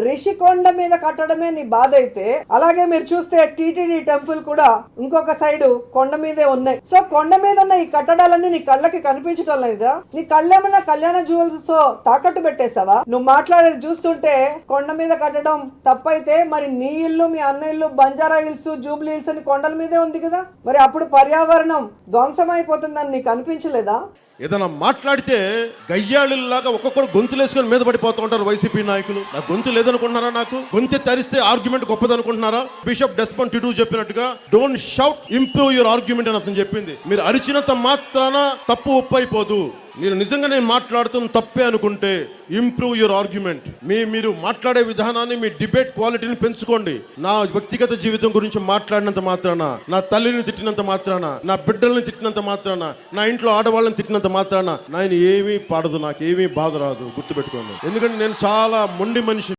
రిషికొండ మీద కట్టడమే నీ బాధ అయితే, అలాగే మీరు చూస్తే టీటీడీ టెంపుల్ కూడా ఇంకొక సైడ్ కొండ మీదే ఉన్నాయి. సో కొండ మీద ఉన్న ఈ కట్టడాలన్నీ నీ కళ్ళకి కనిపించడం లేదా? నీ కళ్ళేమన్నా కళ్యాణ జ్యువెల్స్ తో తాకట్టు పెట్టేసావా? నువ్వు మాట్లాడేది చూస్తుంటే కొండ మీద కట్టడం తప్పైతే మరి నీ ఇల్లు, మీ అన్న ఇల్లు బంజారా హిల్స్, జూబ్లీ హిల్స్ అని కొండల మీదే ఉంది కదా, మరి అప్పుడు పర్యావరణం ధ్వంసం అయిపోతుందని నీకు అనిపించలేదా? ఏదైనా మాట్లాడితే గయ్యాళిలాగా ఒక్కొక్కరు గొంతులేసుకొని మీద పడిపోతూ ఉంటారు వైసీపీ నాయకులు. నా గొంతు లేదనుకుంటున్నారా? నాకు గొంతు తరిస్తే ఆర్గ్యుమెంట్ గొప్పదనుకుంటున్నారా? బిషప్ డెస్మండ్ టుటు చెప్పినట్టుగా don't shout, improve your argument అని అతను చెప్పింది. మీరు అరిచినంత మాత్రాన తప్పు ఒప్పు అయిపోదు. మీరు నిజంగా నేను మాట్లాడుతున్న తప్పే అనుకుంటే ఇంప్రూవ్ యువర్ ఆర్గ్యుమెంట్. మీరు మాట్లాడే విధానాన్ని, మీ డిబేట్ క్వాలిటీని పెంచుకోండి. నా వ్యక్తిగత జీవితం గురించి మాట్లాడినంత మాత్రాన, నా తల్లిని తిట్టినంత మాత్రాన, నా బిడ్డల్ని తిట్టినంత మాత్రాన, నా ఇంట్లో ఆడవాళ్ళని తిట్టినంత మాత్రాన నేను ఏమీ పాడదు, నాకు ఏమీ బాధ రాదు. గుర్తుపెట్టుకోండి. ఎందుకంటే నేను చాలా మొండి మనిషి.